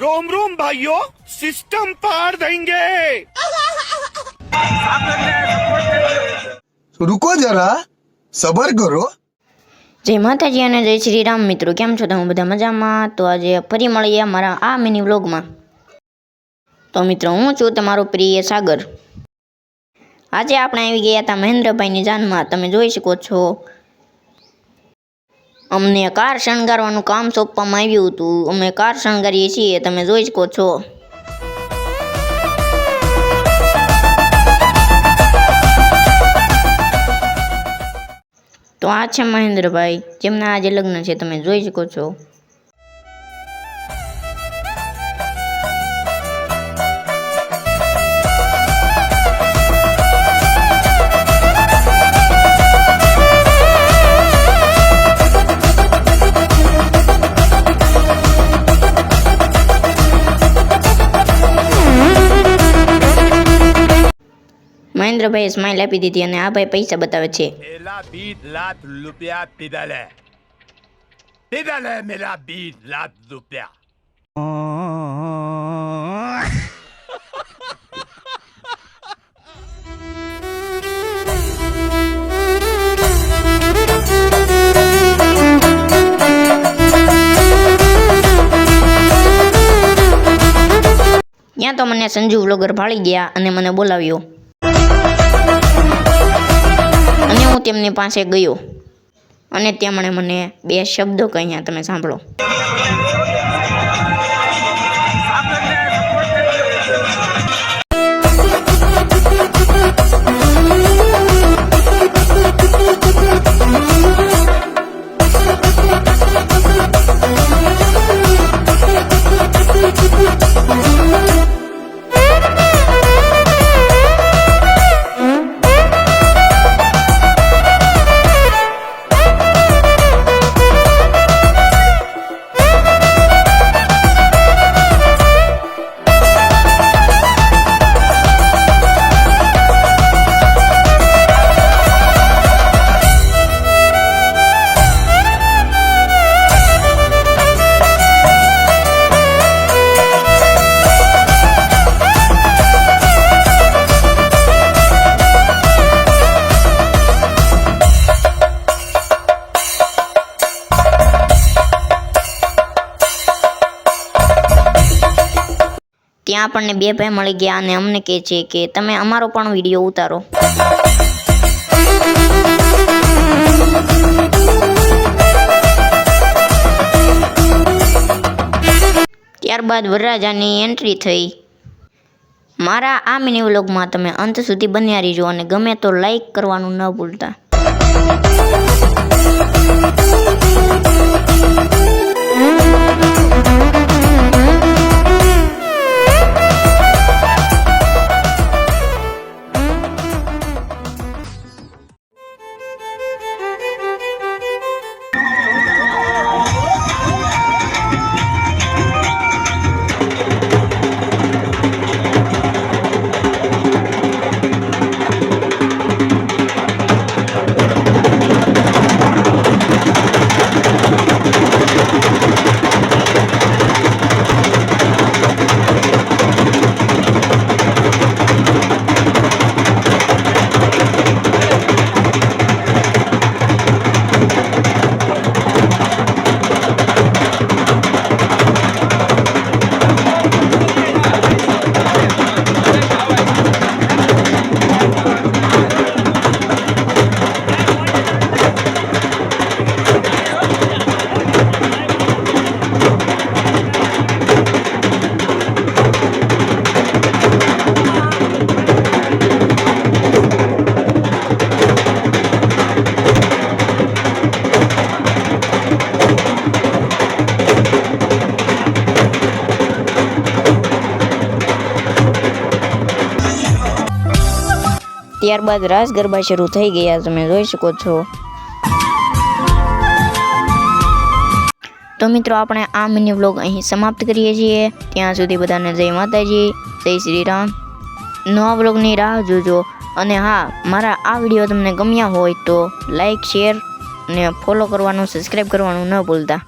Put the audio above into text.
रोम रोम भाइयों, सिस्टम पार देंगे। रुको जरा सबर करो। जय माताजी અને જય શ્રી રામ મિત્રો, કેમ છો તમે બધા મજામાં? તો આજે ફરી મળીએ મારા આ મિની વ્લોગમાં. તો મિત્રો, હું છું તમારો પ્રિય સાગર. આજે આપણે આવી ગયા હતા મહેન્દ્રભાઈની જાનમાં. તમે જોઈ શકો છો, અમને કાર શણગારવાનું કામ સોંપવામાં આવ્યું હતું. અમે કાર શણગારીએ છીએ, તમે જોઈ શકો છો. તો આ છે મહેન્દ્રભાઈ, જેમના આજે લગ્ન છે, તમે જોઈ શકો છો. મહેન્દ્રભાઈએ સ્માઇલ આપી દીધી અને આ ભાઈ પૈસા બતાવે છે. मेरा 20 लाख रुपया पिदल है मेरा 20 लाख रुपया. ત્યાં તો મને સંજુ વ્લોગર ભાળી ગયા અને મને બોલાવ્યો અને હું તેમની પાસે ગયો અને તેમણે મને 2 શબ્દો કહ્યા, તમે સાંભળો. ત્યાં આપણને 2 ભાઈ મળી ગયા અને અમને કહે છે કે તમે અમારો પણ વિડીયો ઉતારો. ત્યારબાદ વરરાજાની એન્ટ્રી થઈ. મારા આ મિની વ્લોગમાં તમે અંત સુધી બન્યા રહેજો અને ગમે તો લાઈક કરવાનું ન ભૂલતા. ત્યારબાદ રાસ ગરબા શરૂ થઈ ગયા, તમે જોઈ શકો છો. તો મિત્રો, આપણે આ મિની વ્લોગ અહીં સમાપ્ત કરીએ છીએ. ત્યાં સુધી બધાને જય માતાજી, જય શ્રી રામ. નવા વ્લોગની રાહ જોજો. અને હા, મારા આ વિડીયો તમને ગમ્યા હોય તો લાઈક, શેર અને ફોલો કરવાનું, સબસ્ક્રાઈબ કરવાનું ન ભૂલતા.